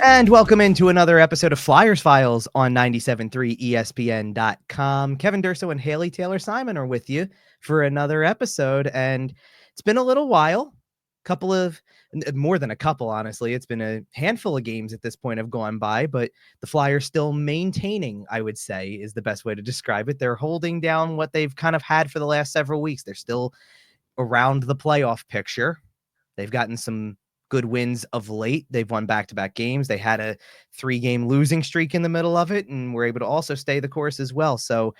And welcome into another episode of Flyers Files on 97.3 ESPN.com. Kevin Durso and Haley Taylor Simon are with you for another episode. And it's been a little while, more than a couple, honestly. It's been a handful of games at this point have gone by, but the Flyers still maintaining, I would say, is the best way to describe it. They're holding down what they've kind of had for the last several weeks. They're still around the playoff picture. They've gotten some good wins of late. They've won back-to-back games. They had a 3-game losing streak in the middle of it, and were able to also stay the course as well. So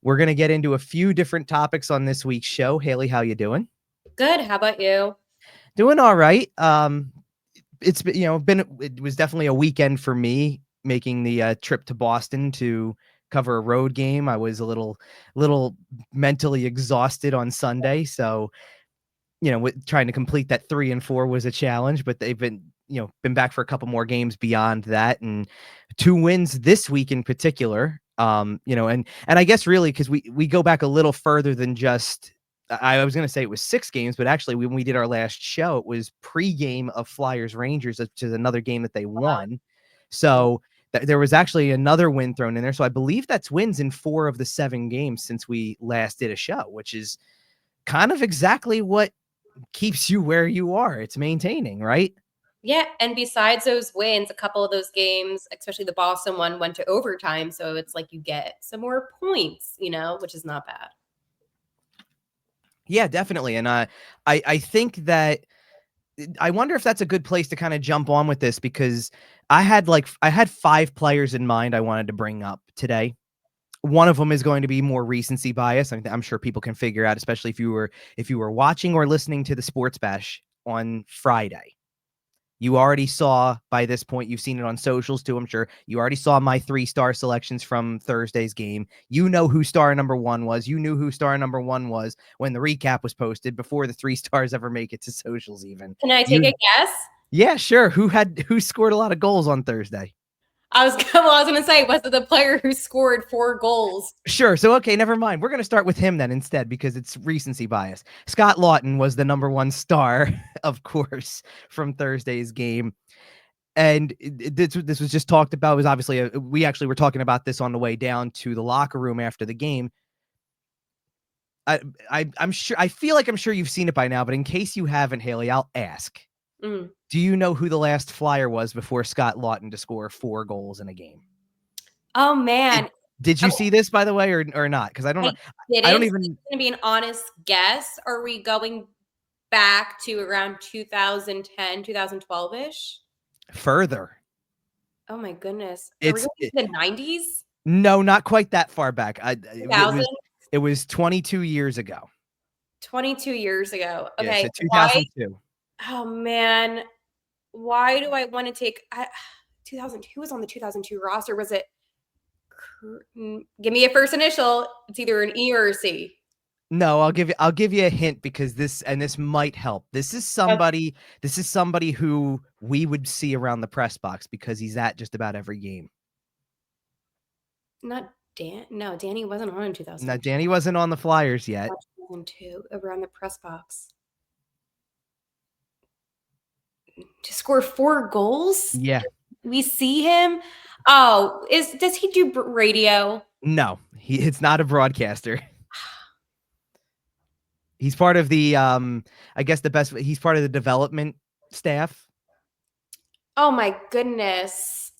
we're going to get into a few different topics on this week's show. Haley, how you doing? Good. How about you? Doing all right. It's it was definitely a weekend for me making the trip to Boston to cover a road game. I was a little mentally exhausted on Sunday, so trying to complete that 3 and 4 was a challenge, but they've been back for a couple more games beyond that, and 2 wins this week in particular. And I guess really because we go back a little further than just. I was going to say it was 6 games, but actually when we did our last show, it was pre-game of Flyers Rangers, which is another game that they won. So there was actually another win thrown in there. So I believe that's wins in 4 of the 7 games since we last did a show, which is kind of exactly what keeps you where you are. It's maintaining, right? Yeah. And besides those wins, a couple of those games, especially the Boston one, went to overtime. So it's like you get some more points, which is not bad. Yeah, definitely. And I think that I wonder if that's a good place to kind of jump on with this, because I had 5 players in mind I wanted to bring up today. One of them is going to be more recency bias. I'm sure people can figure out, especially if you were watching or listening to the Sports Bash on Friday. You already saw, by this point, you've seen it on socials too, I'm sure. You already saw my 3-star selections from Thursday's game. You know who star number 1 was. You knew who star number 1 was when the recap was posted before the 3 stars ever make it to socials even. Can I take a guess? Yeah, sure. Who scored a lot of goals on Thursday? I was going to say, was it the player who scored 4 goals? Sure. So, okay, never mind. We're going to start with him then instead, because it's recency bias. Scott Laughton was the number 1 star, of course, from Thursday's game. And this was just talked about. It was obviously we actually were talking about this on the way down to the locker room after the game. I'm sure, I feel like I'm sure you've seen it by now, but in case you haven't, Haley, I'll ask. Do you know who the last Flyer was before Scott Laughton to score 4 goals in a game? Oh man. Did you see this, by the way, or not? Because I don't know. I don't even. It's going to be an honest guess. Are we going back to around 2010, 2012-ish? Further. Oh my goodness. Are we going to the 90s? No, not quite that far back. 2000? It was 22 years ago. 22 years ago. Okay. Yeah, so 2002. Oh man. Why do I want to take 2002? Who was on the 2002 roster? Was it? Give me a first initial. It's either an E or a C. No, I'll give you a hint, because this might help. This is somebody who we would see around the press box because he's at just about every game. Not Dan. No, Danny wasn't on in 2000. No, Danny wasn't on the Flyers yet. 2002, around the press box. To score 4 goals? Yeah. We see him. Oh, does he do radio? No, it's not a broadcaster. He's part of the he's part of the development staff. Oh my goodness.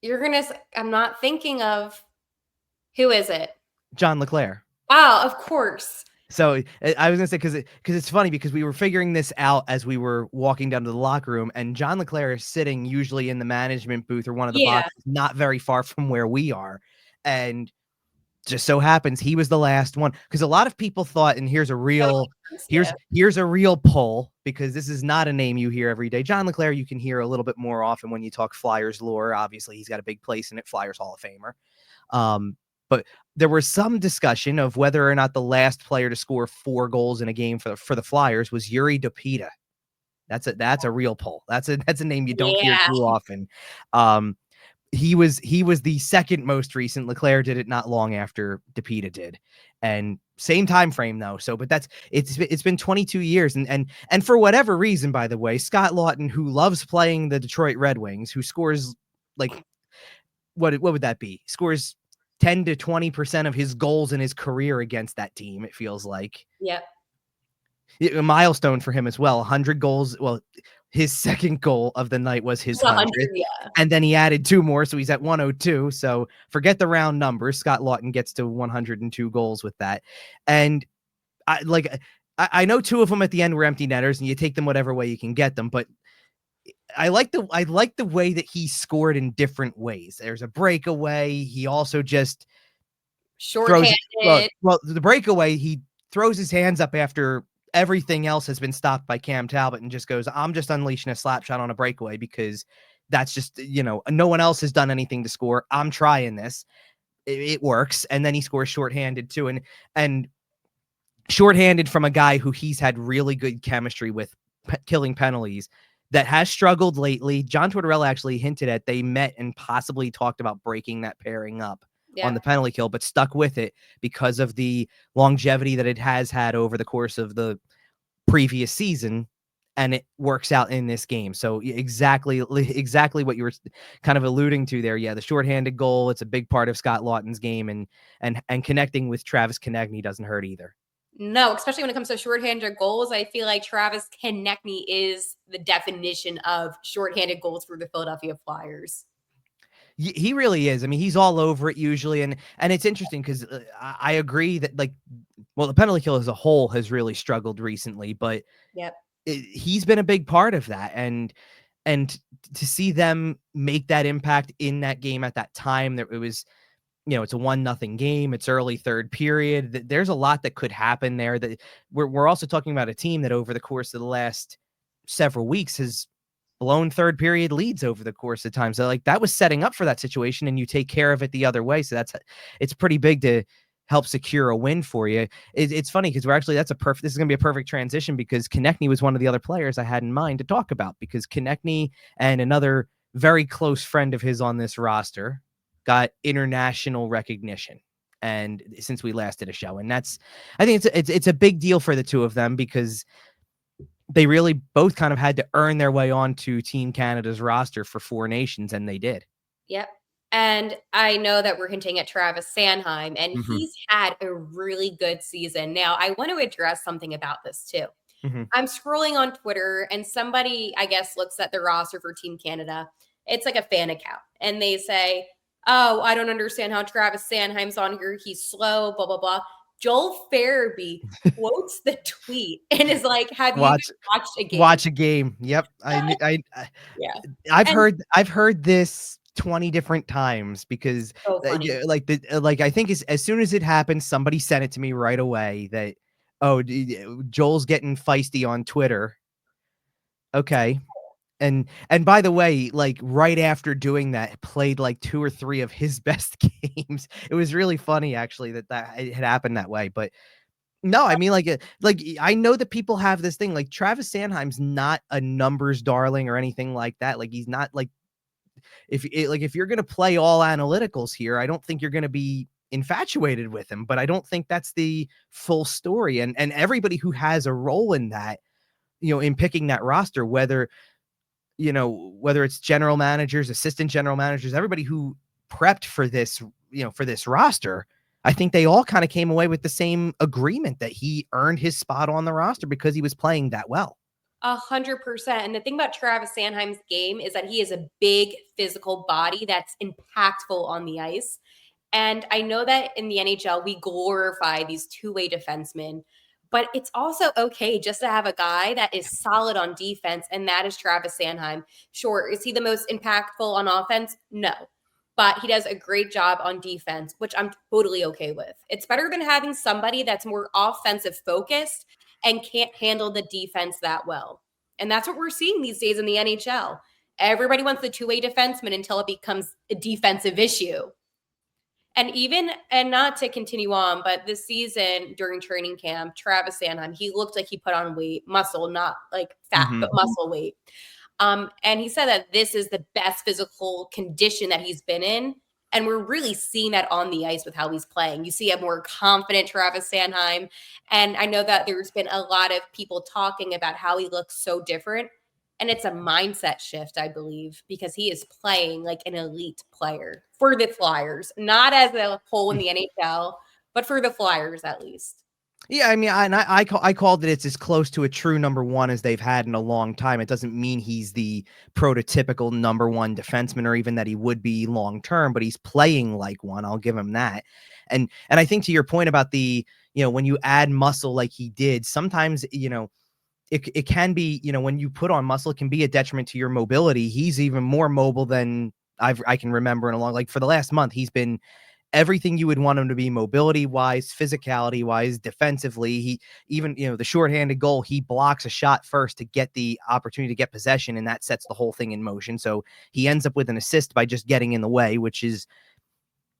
I'm not thinking of, who is it? John LeClair. Oh, of course. So I was gonna say, because it's funny, because we were figuring this out as we were walking down to the locker room, and John LeClair is sitting usually in the management booth or one of the boxes not very far from where we are, and just so happens he was the last one, because a lot of people thought, and here's a real poll, because this is not a name you hear every day. John LeClair you can hear a little bit more often when you talk Flyers lore. Obviously, he's got a big place in it, Flyers Hall of Famer. But there was some discussion of whether or not the last player to score 4 goals in a game for the Flyers was Yuri Dopita. That's a real poll. That's a name you don't hear too often. He was the second most recent. LeClair did it not long after Dopita did. And same time frame though. So, but it's been 22 years, and for whatever reason, by the way, Scott Laughton, who loves playing the Detroit Red Wings, who scores like what would that be? Scores 10 to 20% of his goals in his career against that team. It feels like Yep. a milestone for him as well. 100 goals. Well, his second goal of the night was his 100th. Yeah. And then he added 2 more, so he's at 102. So forget the round numbers. Scott Laughton gets to 102 goals with that. And I know 2 of them at the end were empty netters, and you take them whatever way you can get them. But I like the way that he scored in different ways. There's a breakaway. He also just throws the breakaway. He throws his hands up after everything else has been stopped by Cam Talbot and just goes, I'm just unleashing a slap shot on a breakaway because that's just, no one else has done anything to score. I'm trying this. It works. And then he scores shorthanded too. And shorthanded from a guy who he's had really good chemistry with killing penalties that has struggled lately. John Tortorella actually hinted at they met and possibly talked about breaking that pairing up on the penalty kill, but stuck with it because of the longevity that it has had over the course of the previous season. And it works out in this game. So exactly what you were kind of alluding to there. Yeah, the shorthanded goal, it's a big part of Scott Laughton's game, and connecting with Travis Konecny doesn't hurt either. No, especially when it comes to shorthanded goals. I feel like Travis Konecny is the definition of shorthanded goals for the Philadelphia Flyers. He really is. I mean, he's all over it usually, and it's interesting because I agree that the penalty kill as a whole has really struggled recently, but he's been a big part of that, and to see them make that impact in that game at that time, that it was, it's a 1-0 game. It's early third period. There's a lot that could happen there. That we're also talking about a team that over the course of the last several weeks has blown third period leads over the course of time. So that was setting up for that situation, and you take care of it the other way. So it's pretty big to help secure a win for you. It's funny because this is going to be a perfect transition because Konecny was one of the other players I had in mind to talk about, because Konecny and another very close friend of his on this roster got international recognition. And since we last did a show, and I think it's a big deal for the two of them because they really both kind of had to earn their way onto Team Canada's roster for 4 nations, and they did. Yep. And I know that we're hinting at Travis Sanheim, and he's had a really good season. Now, I want to address something about this too. I'm scrolling on Twitter, and somebody, I guess, looks at the roster for Team Canada. It's like a fan account, and they say, oh, I don't understand how Travis Sanheim's on here. He's slow, blah, blah, blah. Joel Farabee quotes the tweet and is like, "Have you watched a game? Watch a game." Yep, I've heard this 20 different times because, I think as soon as it happened, somebody sent it to me right away that, oh, Joel's getting feisty on Twitter. Okay. And by the way, right after doing that, played 2 or 3 of his best games. It was really funny actually that it had happened that way. But no, I mean, I know that people have this thing, Travis Sanheim's not a numbers darling or anything like that. He's not if you're gonna play all analyticals here, I don't think you're gonna be infatuated with him. But I don't think that's the full story. And everybody who has a role in that, in picking that roster, whether it's general managers, assistant general managers, everybody who prepped for this, for this roster, I think they all kind of came away with the same agreement that he earned his spot on the roster because he was playing that well. 100%. And the thing about Travis Sanheim's game is that he is a big physical body that's impactful on the ice. And I know that in the NHL, we glorify these two-way defensemen, but it's also okay just to have a guy that is solid on defense, and that is Travis Sanheim. Sure, is he the most impactful on offense? No. But he does a great job on defense, which I'm totally okay with. It's better than having somebody that's more offensive focused and can't handle the defense that well. And that's what we're seeing these days in the NHL. Everybody wants the two-way defenseman until it becomes a defensive issue. And not to continue on, but this season during training camp, Travis Sanheim, he looked like he put on weight, muscle, not like fat, but muscle weight. And he said that this is the best physical condition that he's been in And we're really seeing that on the ice with how he's playing. You see a more confident Travis Sanheim. And I know that there's been a lot of people talking about how he looks so different. And it's a mindset shift, I believe, because he is playing like an elite player for the Flyers, not as a whole in the NHL, but for the Flyers at least. Yeah, I mean, I called it. It's as close to a true number one as they've had in a long time. It doesn't mean he's the prototypical number one defenseman, or even that he would be long term, but he's playing like one. I'll give him that. And I think to your point about the, when you add muscle like he did, sometimes it can be, when you put on muscle, it can be a detriment to your mobility. He's even more mobile than I can remember in a long, like for the last month, he's been everything you would want him to be, mobility wise, physicality wise, defensively. He even, the shorthanded goal, he blocks a shot first to get the opportunity to get possession, and that sets the whole thing in motion. So he ends up with an assist by just getting in the way, which is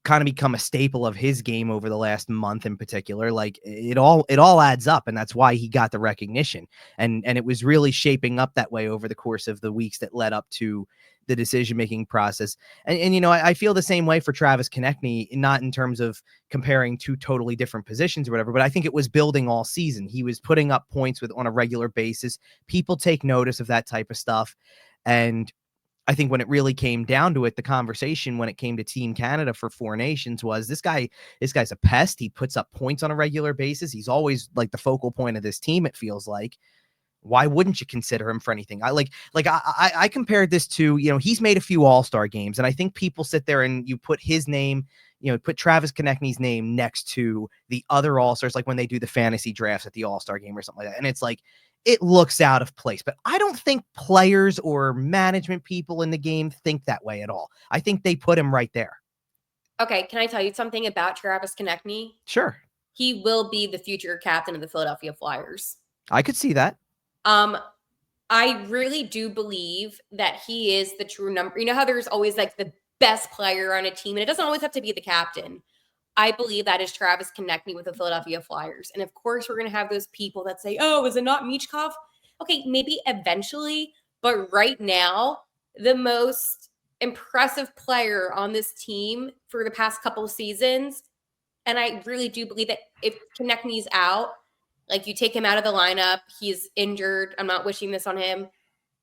kind of become a staple of his game over the last month in particular. Like it all adds up, and that's why he got the recognition. And it was really shaping up that way over the course of the weeks that led up to the decision-making process. And I feel the same way for Travis Konecny, not in terms of comparing two totally different positions or whatever, but I think it was building all season. He was putting up points on a regular basis. People take notice of that type of stuff. And I think when it really came down to it, the conversation when it came to Team Canada for Four Nations was this guy's a pest. He puts up points on a regular basis. He's always like the focal point of this team, it feels like. Why wouldn't you consider him for anything? I compared this to, he's made a few all-star games, and I think people sit there and you put his name, put Travis Konecny's name next to the other all-stars, like when they do the fantasy drafts at the all-star game or something like that. And it's like, it looks out of place, but I don't think players or management people in the game think that way at all. I think they put him right there. Okay, can I tell you something about Travis Konecny? Sure. He will be the future captain of the Philadelphia Flyers. I could see that. I really do believe that he is the true number. You know how there's always like the best player on a team, and it doesn't always have to be the captain. I believe that is Travis Konecny with the Philadelphia Flyers. And of course, we're going to have those people that say, oh, is it not Michkov? Okay, maybe eventually. But right now, the most impressive player on this team for the past couple of seasons, and I really do believe that if Konechny's out, like you take him out of the lineup, he's injured. I'm not wishing this on him,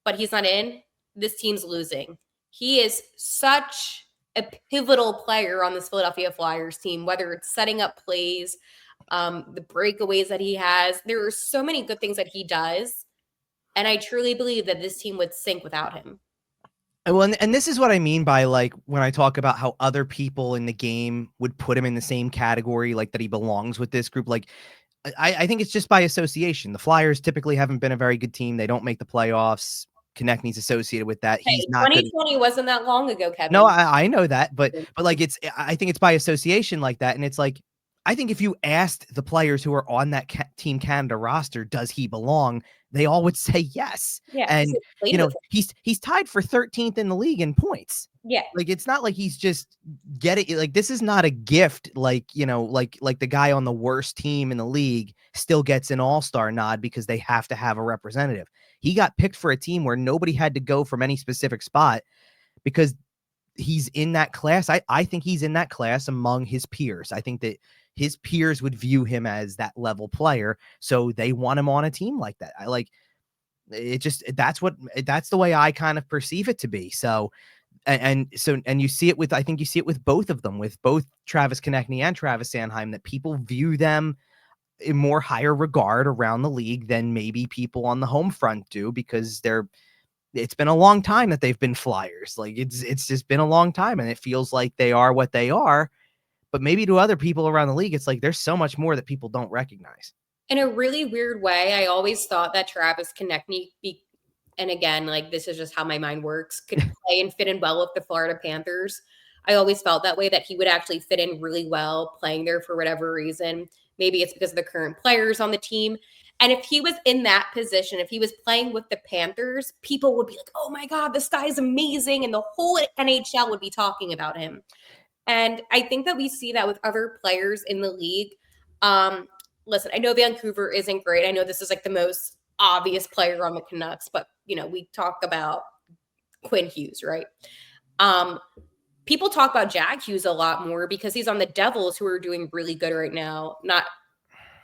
but he's not in. This team's losing. He is such a pivotal player on this Philadelphia Flyers team, whether it's setting up plays, the breakaways that he has. There are so many good things that he does. And I truly believe that this team would sink without him. Well, and this is what I mean by like when I talk about how other people in the game would put him in the same category, like that he belongs with this group. Like I think it's just by association. The Flyers typically haven't been a very good team. They don't make the playoffs. Konechny's associated with that. He's Hey, not good. 2020 wasn't that long ago, Kevin. No, I know that, but like I think it's by association like that, and it's like I think if you asked the players who are on that Team Canada roster, does he belong? They all would say yes. Yeah, And he's tied for 13th in the league in points. Yeah. Like it's not like he's just getting like this is not a gift like like the guy on the worst team in the league still gets an all-star nod because they have to have a representative. He got picked for a team where nobody had to go from any specific spot because he's in that class. I think he's in that class among his peers. I think that his peers would view him as that level player. So they want him on a team like that. I like it just, that's the way I kind of perceive it to be. So, and you see it with, I think you see it with both of them, with both Travis Konecny and Travis Sanheim, that people view them in more higher regard around the league than maybe people on the home front do, because it's been a long time that they've been Flyers. Like it's just been a long time, and it feels like they are what they are. But maybe to other people around the league, it's like there's so much more that people don't recognize. In a really weird way, I always thought that Travis Konecny, and again, like this is just how my mind works, could play and fit in well with the Florida Panthers. I always felt that way, that he would actually fit in really well playing there for whatever reason. Maybe it's because of the current players on the team. And if he was in that position, if he was playing with the Panthers, people would be like, oh my God, this guy is amazing. And the whole NHL would be talking about him. And I think that we see that with other players in the league. Listen, I know Vancouver isn't great. I know this is like the most obvious player on the Canucks, but we talk about Quinn Hughes, right? people talk about Jack Hughes a lot more because he's on the Devils, who are doing really good right now.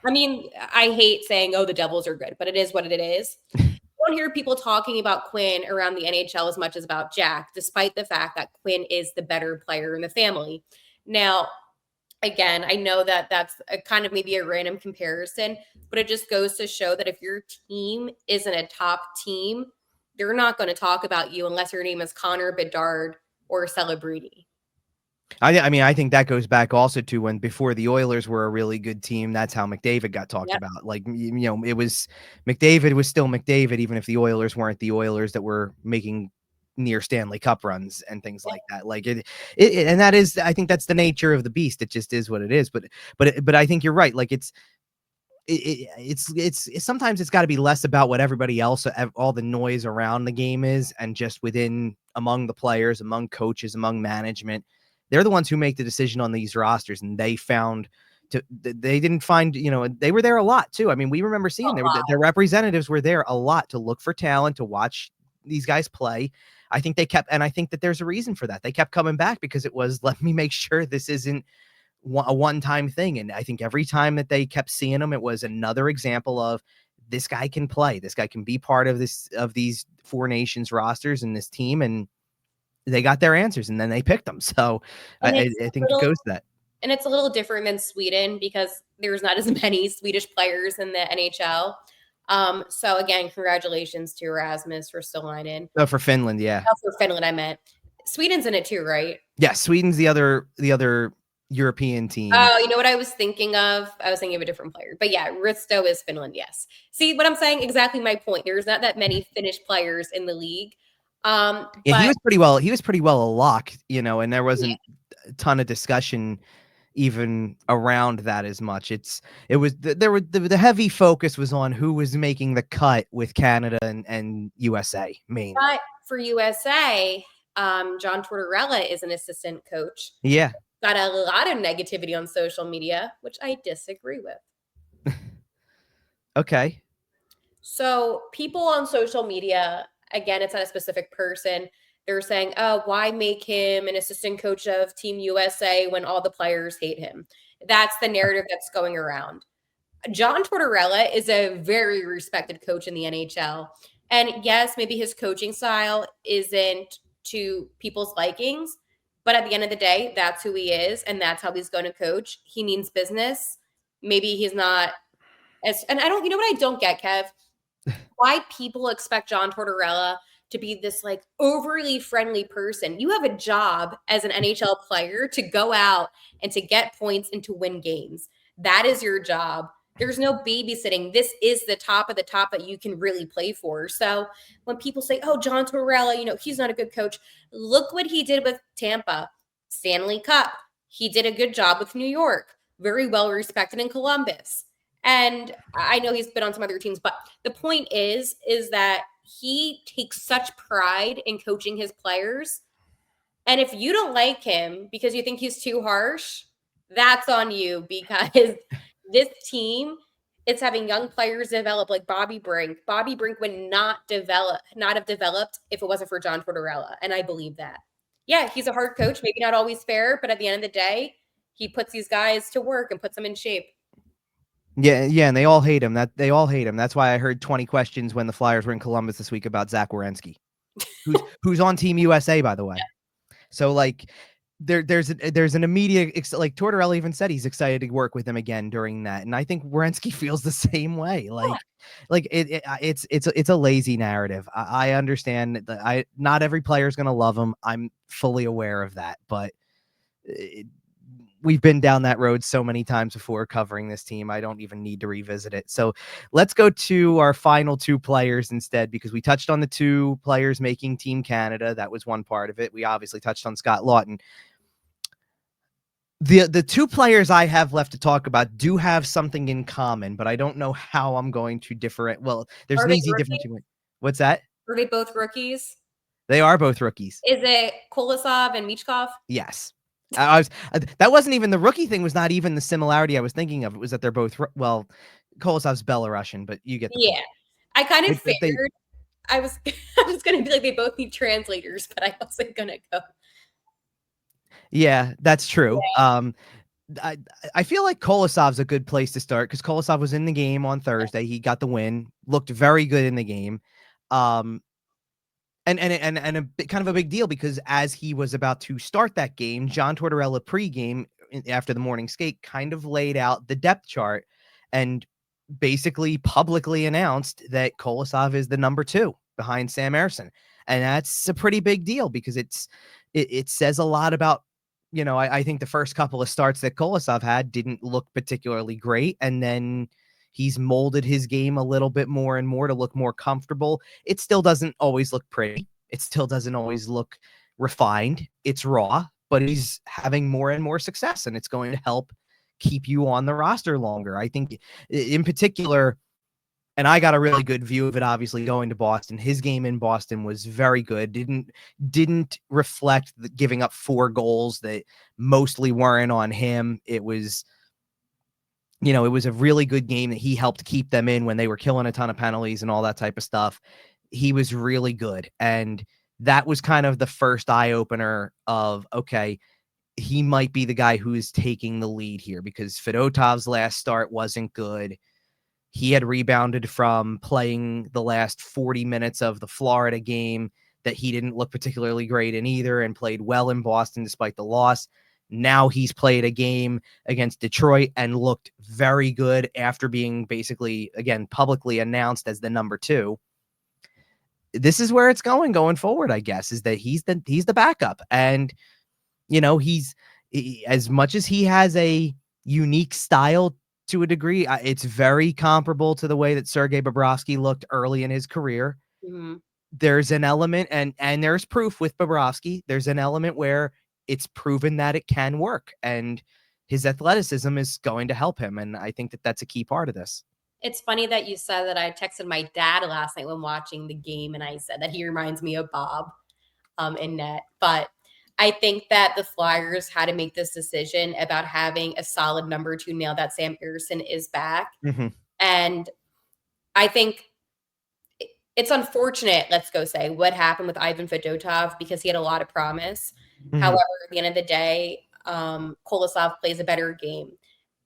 I mean, I hate saying, oh, the Devils are good, but it is what it is. I don't hear people talking about Quinn around the NHL as much as about Jack, despite the fact that Quinn is the better player in the family. Now, again, I know that that's a kind of maybe a random comparison, but it just goes to show that if your team isn't a top team, they're not going to talk about you unless your name is Connor Bedard or Celebrity. I mean, I think that goes back also to when before the Oilers were a really good team. That's how McDavid got talked Yep. about. Like, it was McDavid was still McDavid, even if the Oilers weren't the Oilers that were making near Stanley Cup runs and things like that. Like and that is, I think that's the nature of the beast. It just is what it is. But I think you're right. Like it's sometimes it's got to be less about what everybody else, all the noise around the game is, and just within among the players, among coaches, among management. They're the ones who make the decision on these rosters, and they didn't find, they were there a lot too. I mean, we remember seeing their representatives were there a lot to look for talent, to watch these guys play. I think and I think that there's a reason for that. They kept coming back because it was, let me make sure this isn't a one-time thing. And I think every time that they kept seeing him, it was another example of, this guy can play. This guy can be part of these Four Nations rosters and this team. And they got their answers, and then they picked them. So I think it goes to that. And it's a little different than Sweden because there's not as many Swedish players in the NHL. So again, congratulations to Erasmus for Ristolainen. Oh, for Finland, yeah. Oh, for Finland, I meant. Sweden's in it too, right? Yeah, Sweden's the other European team. Oh, you know what I was thinking of? I was thinking of a different player. But yeah, Risto is Finland, yes. See what I'm saying? Exactly my point. There's not that many Finnish players in the league. Yeah, but he was pretty well a lock, and there wasn't a ton of discussion even around that as much. The heavy focus was on who was making the cut with Canada and USA mainly. But for USA, John Tortorella is an assistant coach. Yeah. Got a lot of negativity on social media, which I disagree with. Okay. So people on social media, again, it's not a specific person. They're saying, oh, why make him an assistant coach of Team USA when all the players hate him? That's the narrative that's going around. John Tortorella is a very respected coach in the NHL. And yes, maybe his coaching style isn't to people's likings, but at the end of the day, that's who he is, and that's how he's going to coach. He means business. Maybe he's not and I don't, you know what I don't get, Kev? Why people expect John Tortorella to be this like overly friendly person. You have a job as an NHL player to go out and to get points and to win games. That is your job. There's no babysitting. This is the top of the top that you can really play for. So when people say, oh, John Tortorella, he's not a good coach. Look what he did with Tampa. Stanley Cup. He did a good job with New York. Very well respected in Columbus. And I know he's been on some other teams, but the point is that he takes such pride in coaching his players. And if you don't like him because you think he's too harsh, that's on you, because this team is having young players develop like Bobby Brink. Bobby Brink would not have developed if it wasn't for John Tortorella. And I believe that. Yeah, he's a hard coach, maybe not always fair, but at the end of the day, he puts these guys to work and puts them in shape. Yeah, and they all hate him. That's why I heard 20 questions when the Flyers were in Columbus this week about Zach Werenski, who's on Team USA, by the way. Yeah. So like, there's an immediate, like Tortorella even said he's excited to work with him again during that, and I think Werenski feels the same way. It's a lazy narrative. I understand that not every player is gonna love him. I'm fully aware of that, but we've been down that road so many times before covering this team. I don't even need to revisit it. So let's go to our final two players instead, because we touched on the two players making Team Canada. That was one part of it. We obviously touched on Scott Laughton. The two players I have left to talk about do have something in common, but I don't know how I'm going to differ. Well, there's an easy difference. What's that? Are they both rookies? They are both rookies. Is it Kolosov and Michkov? Yes. That wasn't even the rookie thing. Was not even the similarity I was thinking of. It was that they're both, well, Kolosov's Belarusian, but you get the point. I kind of figured. I was going to be like, they both need translators, but I wasn't going to go. Yeah, that's true. I I feel like Kolosov's a good place to start because Kolosov was in the game on Thursday. He got the win, looked very good in the game. Um, and kind of a big deal because as he was about to start that game, John Tortorella pregame after the morning skate kind of laid out the depth chart and basically publicly announced that Kolosov is the number 2 behind Sam Ersson. And that's a pretty big deal because it says a lot about, I think the first couple of starts that Kolosov had didn't look particularly great. And then he's molded his game a little bit more and more to look more comfortable. It still doesn't always look pretty. It still doesn't always look refined. It's raw, but he's having more and more success, and it's going to help keep you on the roster longer. I think in particular, and I got a really good view of it, obviously, going to Boston. His game in Boston was very good. Didn't reflect the giving up 4 goals that mostly weren't on him. It was it was a really good game that he helped keep them in when they were killing a ton of penalties and all that type of stuff. He was really good. And that was kind of the first eye opener of, okay, he might be the guy who is taking the lead here because Fedotov's last start wasn't good. He had rebounded from playing the last 40 minutes of the Florida game that he didn't look particularly great in either and played well in Boston despite the loss. Now he's played a game against Detroit and looked very good after being basically, again, publicly announced as the number 2. This is where it's going forward, I guess, is that he's the backup. And, as much as he has a unique style to a degree, it's very comparable to the way that Sergei Bobrovsky looked early in his career. Mm-hmm. There's an element, and there's proof with Bobrovsky. There's an element where it's proven that it can work, and his athleticism is going to help him. And I think that that's a key part of this. It's funny that you said that. I texted my dad last night when watching the game, and I said that he reminds me of Bob in net. But I think that the Flyers had to make this decision about having a solid number 2 now that Sam Ersson is back. Mm-hmm. And I think it's unfortunate, let's go say, what happened with Ivan Fedotov because he had a lot of promise. Mm-hmm. However, at the end of the day, Kolosov plays a better game,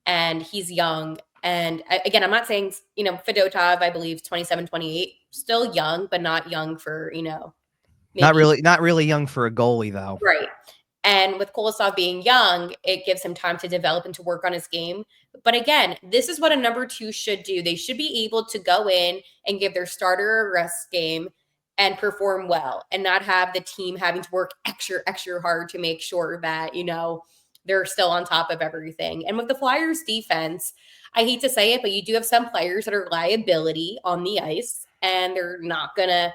and he's young. And again, I'm not saying, Fedotov, I believe 27, 28, still young, but not young for, maybe. Not really young for a goalie, though. Right. And with Kolosov being young, it gives him time to develop and to work on his game. But again, this is what a number 2 should do. They should be able to go in and give their starter a rest game and perform well and not have the team having to work extra, extra hard to make sure that, they're still on top of everything. And with the Flyers defense, I hate to say it, but you do have some players that are liability on the ice, and they're not going to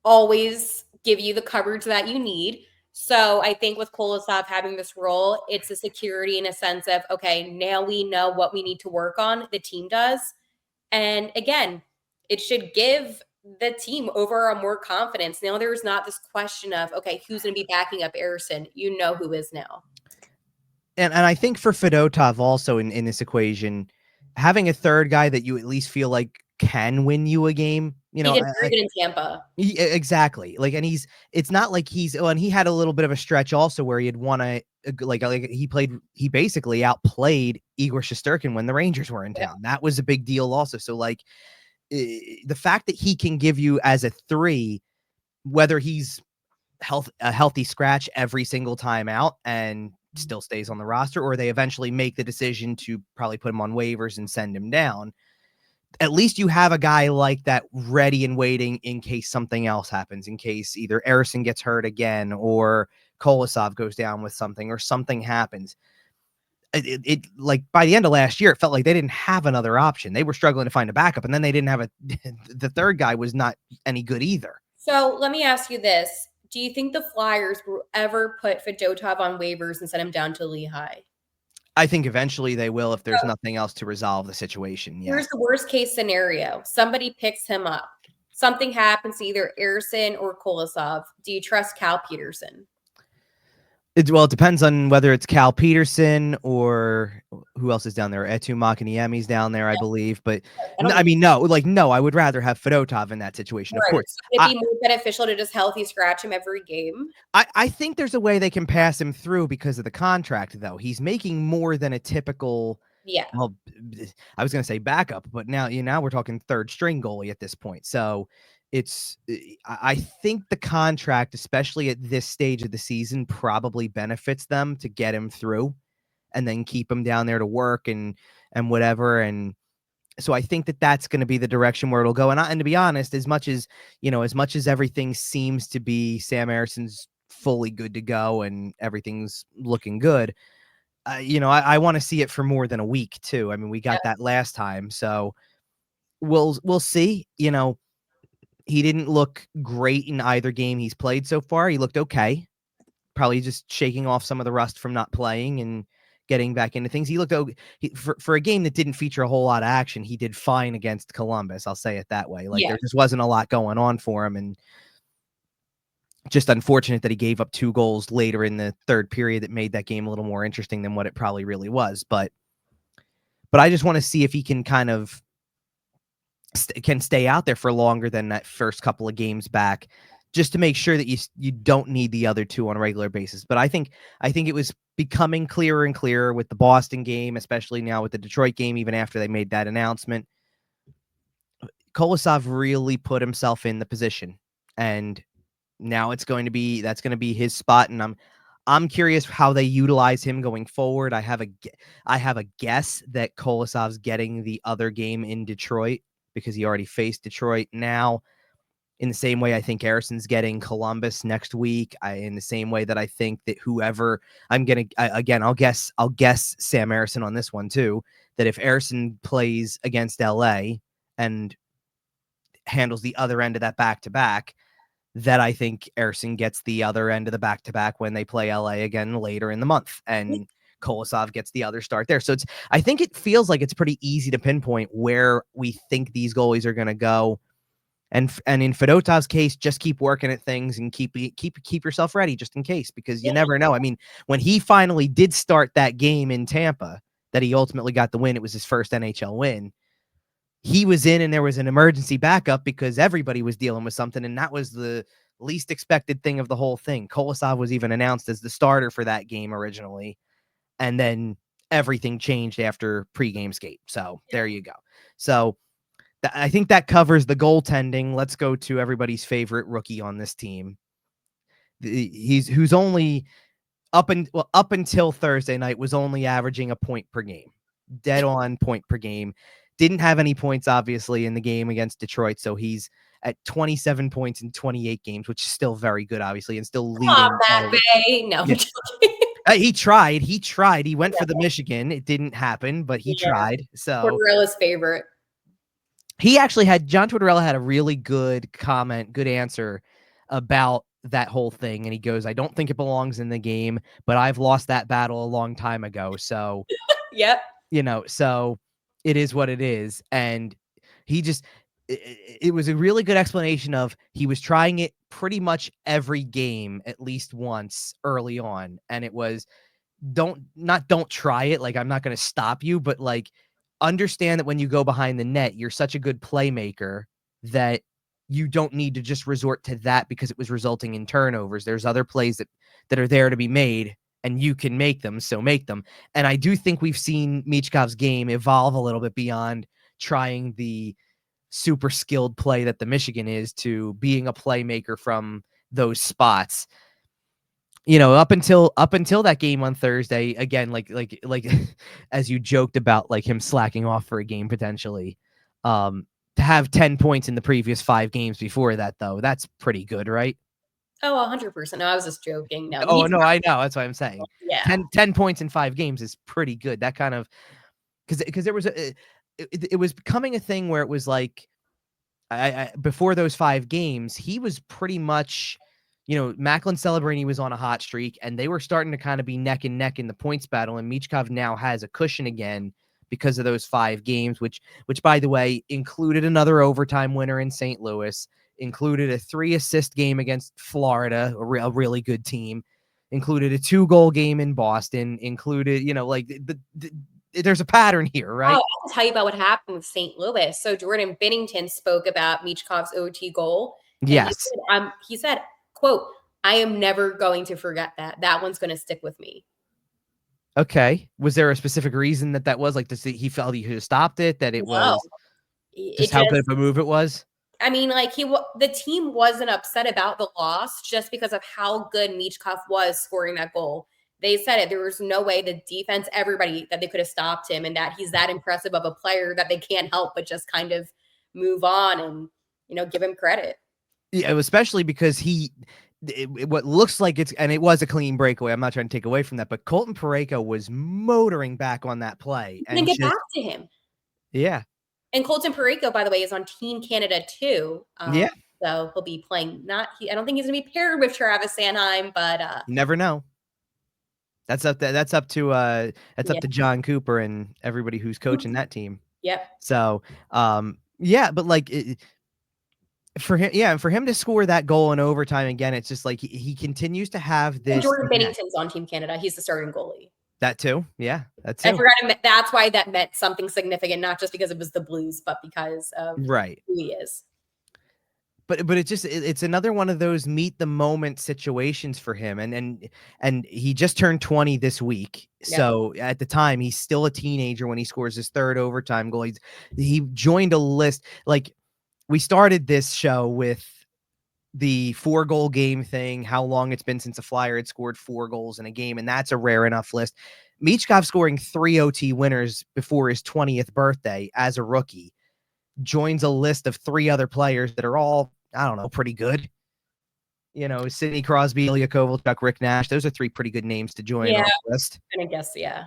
always give you the coverage that you need. So I think with Kolosov having this role, it's a security in a sense of, okay, now we know what we need to work on. The team does. And again, it should give the team overall more confidence. Now there's not this question of, okay, who's going to be backing up Ersson? You know who is now. And I think for Fedotov also in this equation, having a third guy that you at least feel like can win you a game, He did very good in Tampa. Exactly. Like, and it's not like and he had a little bit of a stretch also where he had won like he basically outplayed Igor Shesterkin when the Rangers were in town. That was a big deal also. So like the fact that he can give you as a 3, whether he's a healthy scratch every single time out and still stays on the roster, or they eventually make the decision to probably put him on waivers and send him down, at least you have a guy like that ready and waiting in case something else happens, in case either Ersson gets hurt again or Kolosov goes down with something or something happens. It like by the end of last year, it felt like they didn't have another option. They were struggling to find a backup, and then they didn't have the third guy was not any good either. So let me ask you this. Do you think the Flyers will ever put Fedotov on waivers and send him down to Lehigh? I think eventually they will if there's nothing else to resolve the situation. Yeah. Here's the worst case scenario. Somebody picks him up. Something happens to either Ersson or Kolosov. Do you trust Cal Peterson? It depends on whether it's Cal Peterson or who else is down there. Etu Makaniemi's down there, I believe. But I don't I think mean, no, I would rather have Fedotov in that situation. Of right. course, So would it be more beneficial to just healthy scratch him every game? I think there's a way they can pass him through because of the contract, though. He's making more than a typical. Yeah. Well, I was going to say backup, but now we're talking third string goalie at this point. So it's I think the contract, especially at this stage of the season, probably benefits them to get him through and then keep him down there to work and whatever. And so I think that that's going to be the direction where it'll go. And to be honest, as much as everything seems to be Sam Harrison's fully good to go and everything's looking good, I want to see it for more than a week too. I mean, we got that last time, so we'll see. He didn't look great in either game he's played so far. He looked okay, probably just shaking off some of the rust from not playing and getting back into things. He looked okay. For a game that didn't feature a whole lot of action. He did fine against Columbus. I'll say it that way. Like Yeah. there just wasn't a lot going on for him, and just unfortunate that he gave up 2 goals later in the third period that made that game a little more interesting than what it probably really was. But I just want to see if he can kind of can stay out there for longer than that first couple of games back, just to make sure that you don't need the other two on a regular basis. But I think it was becoming clearer and clearer with the Boston game, especially now with the Detroit game, even after they made that announcement. Kolosov really put himself in the position, and now that's going to be his spot. And I'm curious how they utilize him going forward. I have a guess that Kolosov's getting the other game in Detroit because he already faced Detroit now. In the same way, I think Harrison's getting Columbus next week. In the same way that I think that whoever I'll guess Sam Harrison on this one too. That if Harrison plays against LA and handles the other end of that back to back, that I think Harrison gets the other end of the back to back when they play LA again later in the month, and Kolosov gets the other start there. So I think it feels like it's pretty easy to pinpoint where we think these goalies are going to go. And in Fedotov's case, just keep working at things and keep yourself ready just in case, because you never know. I mean, when he finally did start that game in Tampa, that he ultimately got the win, it was his first NHL win. He was in and there was an emergency backup because everybody was dealing with something, and that was the least expected thing of the whole thing. Kolosov was even announced as the starter for that game originally, and then everything changed after pregame skate. So there you go. So I think that covers the goaltending. Let's go to everybody's favorite rookie on this team. Who's only up until Thursday night was only averaging a point per game, dead on point per game. Didn't have any points obviously in the game against Detroit, so he's at 27 points in 28 games, which is still very good, obviously, and still leading. Matvei. No, I'm Yeah. joking. He tried. He went for the Michigan. It didn't happen, but he tried. So Tortorella's favorite. John Tortorella had a really good comment, good answer about that whole thing. And he goes, I don't think it belongs in the game, but I've lost that battle a long time ago. So, Yep. so it is what it is. And he just, it was a really good explanation of he was trying it pretty much every game, at least once early on. And it was, don't try it. Like, I'm not going to stop you, but like, understand that when you go behind the net, you're such a good playmaker that you don't need to just resort to that because it was resulting in turnovers. There's other plays that are there to be made, and you can make them, so make them. And I do think we've seen Michkov's game evolve a little bit beyond trying the super skilled play that the Michigan is to being a playmaker from those spots. Up until that game on Thursday, again, like as you joked about, like him slacking off for a game potentially, to have 10 points in the previous 5 games before that, though, that's pretty good, right? Oh, 100%. No, I was just joking. No, Oh, no, I know. That's what I'm saying. yeah. 10 points in 5 games is pretty good. That kind of, because there was it was becoming a thing where it was like, I before those 5 games, he was pretty much, Macklin Celebrini was on a hot streak, and they were starting to kind of be neck and neck in the points battle. And Michkov now has a cushion again because of those 5 games, which by the way included another overtime winner in St. Louis, included a 3-assist game against Florida, a really good team. included a 2-goal game in Boston, included, like there's a pattern here, Oh, right? I'll tell you about what happened with St. Louis. So Jordan Binnington spoke about Michkov's OT goal, and Yes. he said, quote, "I am never going to forget that. That one's going to stick with me." Okay. Was there a specific reason that was like, he felt he could have stopped it, that it No, was just it how good of just a move it was? I mean, like the team wasn't upset about the loss just because of how good Michkov was scoring that goal. They said it. There was no way the defense, everybody, that they could have stopped him, and that he's that impressive of a player that they can't help but just kind of move on and give him credit. Yeah, especially because what looks like it was a clean breakaway. I'm not trying to take away from that, but Colton Parayko was motoring back on that play Then and get back just, to him. yeah, And Colton Parayko, by the way, is on Team Canada too. yeah, So he'll be playing. I don't think he's going to be paired with Travis Sanheim, but you never know. That's up yeah, to John Cooper and everybody who's coaching that team. yep. So, yeah, but like for him, yeah, and for him to score that goal in overtime again, it's just like he continues to have And this Jordan Binnington's on Team Canada. He's the starting goalie. that too. Yeah, that I too. forgot that's why that meant something significant, not just because it was the Blues, but because of Right. who he is. But it's another one of those meet the moment situations for him, and he just turned 20 this week. Yep. So at the time, he's still a teenager when he scores his third overtime goal. He joined a list. Like, we started this show with the 4-goal game thing, how long it's been since a Flyer had scored 4 goals in a game, and that's a rare enough list. Michkov scoring 3 OT winners before his 20th birthday as a rookie joins a list of 3 other players that are all, I don't know, pretty good. Sidney Crosby, Ilya Kovalchuk, Rick Nash. Those are 3 pretty good names to join Yeah, our list. I guess, yeah.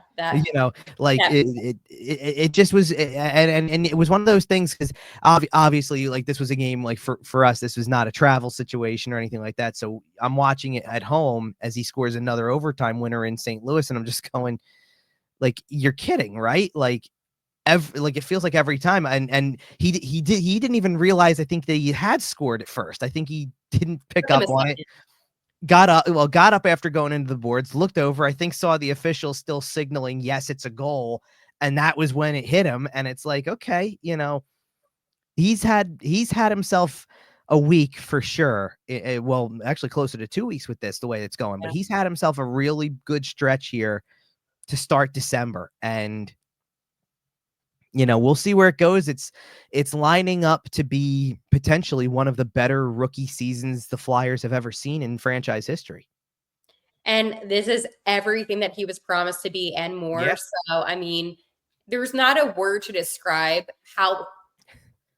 Like That it just was, and it was one of those things because obviously, like, this was a game, like, for us, this was not a travel situation or anything like that. So I'm watching it at home as he scores another overtime winner in St. Louis, and I'm just going, like, you're kidding, right? Like, it feels like every time, and he didn't even realize, I think, that he had scored at first. I think he didn't pick took him up a on it. second. Got up after going into the boards, looked over, I think saw the official still signaling, yes, it's a goal. And that was when it hit him. And it's like, okay, he's had himself a week for sure. Well, actually closer to 2 weeks with this, the way it's going, but Yeah. he's had himself a really good stretch here to start December. And we'll see where it goes. It's lining up to be potentially one of the better rookie seasons the Flyers have ever seen in franchise history. And this is everything that he was promised to be and more. Yeah. So, I mean, there's not a word to describe how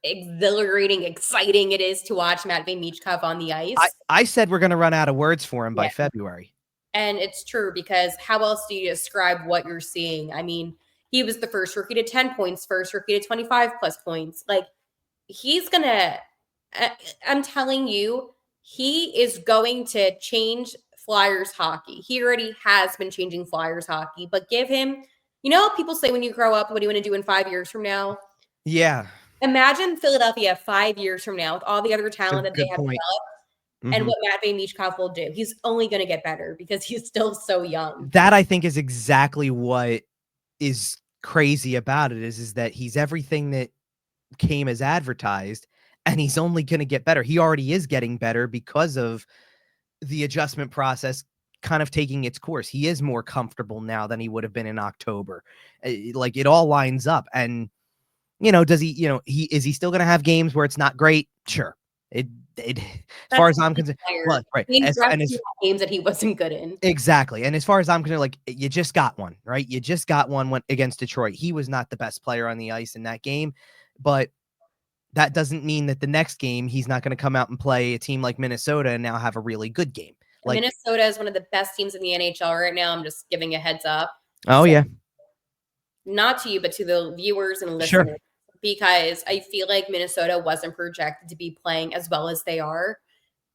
exhilarating, exciting it is to watch Matvei Michkov on the ice. I said we're going to run out of words for him by Yeah. February. And it's true, because how else do you describe what you're seeing? I mean, he was the first rookie to 10 points, first rookie to 25 plus points. Like, he's going to, I'm telling you, he is going to change Flyers hockey. He already has been changing Flyers hockey, but give him, people say when you grow up, what do you want to do in 5 years from now? Yeah. Imagine Philadelphia 5 years from now with all the other It's a talent that they good have point. developed, and Mhm. what Matvei Michkov will do. He's only going to get better because he's still so young. That, I think, is exactly what is crazy about it is that he's everything that came as advertised, and he's only going to get better. He already is getting better because of the adjustment process kind of taking its course. He is more comfortable now than he would have been in October. Like, it all lines up. And, does he, is he still going to have games where it's not great? Sure. As far That's as I'm concerned, well, right. He As games that he wasn't good in. exactly. And as far as I'm concerned, like, you just got one, right? You just got one against Detroit. He was not the best player on the ice in that game, but that doesn't mean that the next game he's not going to come out and play a team like Minnesota and now have a really good game. And Like, Minnesota is one of the best teams in the NHL right now. I'm just giving a heads up. oh, So, yeah, not to you, but to the viewers and sure. listeners, because I feel like Minnesota wasn't projected to be playing as well as they are,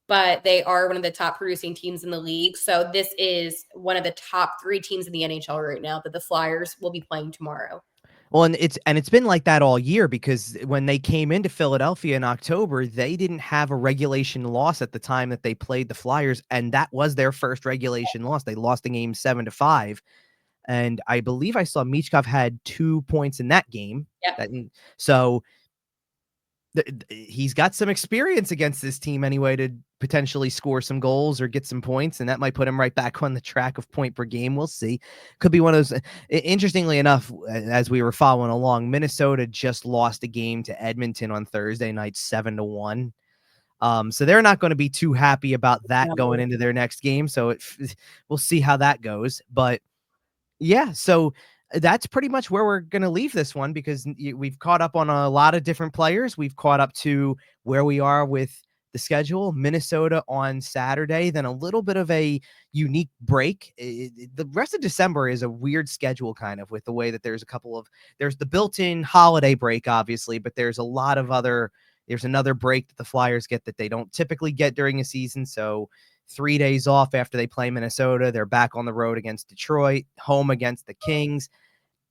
but they are one of the top producing teams in the league. So this is one of the top 3 teams in the NHL right now that the Flyers will be playing tomorrow. Well, and it's been like that all year because when they came into Philadelphia in October, they didn't have a regulation loss at the time that they played the Flyers, and that was their first regulation loss. They lost the game 7-5, and I believe I saw Michkov had 2 points in that game. Yep. That so he's got some experience against this team anyway to potentially score some goals or get some points, and that might put him right back on the track of point per game. We'll see. Could be one of those. Interestingly enough, as we were following along, Minnesota just lost a game to Edmonton on Thursday night, 7-1. So they're not going to be too happy about that going No. into their next game. So we'll see how that goes. But yeah, so that's pretty much where we're going to leave this one because we've caught up on a lot of different players. We've caught up to where we are with the schedule. Minnesota on Saturday, then a little bit of a unique break. The rest of December is a weird schedule, kind of, with the way that there's there's the built-in holiday break, obviously, but there's a lot of there's another break that the Flyers get that they don't typically get during a season. So 3 days off after they play Minnesota. They're back on the road against Detroit, home against the Kings.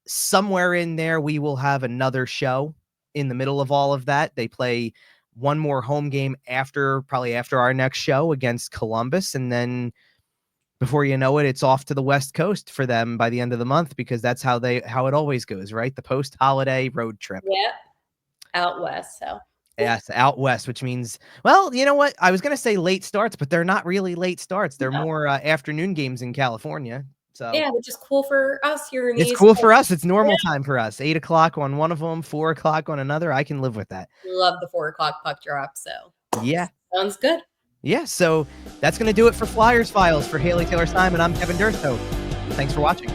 Somewhere in there, we will have another show in the middle of all of that. They play one more home game probably after our next show against Columbus. And then before you know it, it's off to the West Coast for them by the end of the month, because that's how it always goes, right? The post-holiday road trip. Yep. Out west. So Yes, out west, which means, well, you know what? I was going to say late starts, but they're not really late starts. They're no. more afternoon games in California. So Yeah, which is cool for us here in the it's East cool Coast. for us. It's Yeah. normal time for us. 8 o'clock on one of them, 4 o'clock on another. I can live with that. Love the 4 o'clock puck drop. So Yeah. sounds good. Yeah. So that's going to do it for Flyers Files. For Haley Taylor Simon, I'm Kevin Durso. Thanks for watching.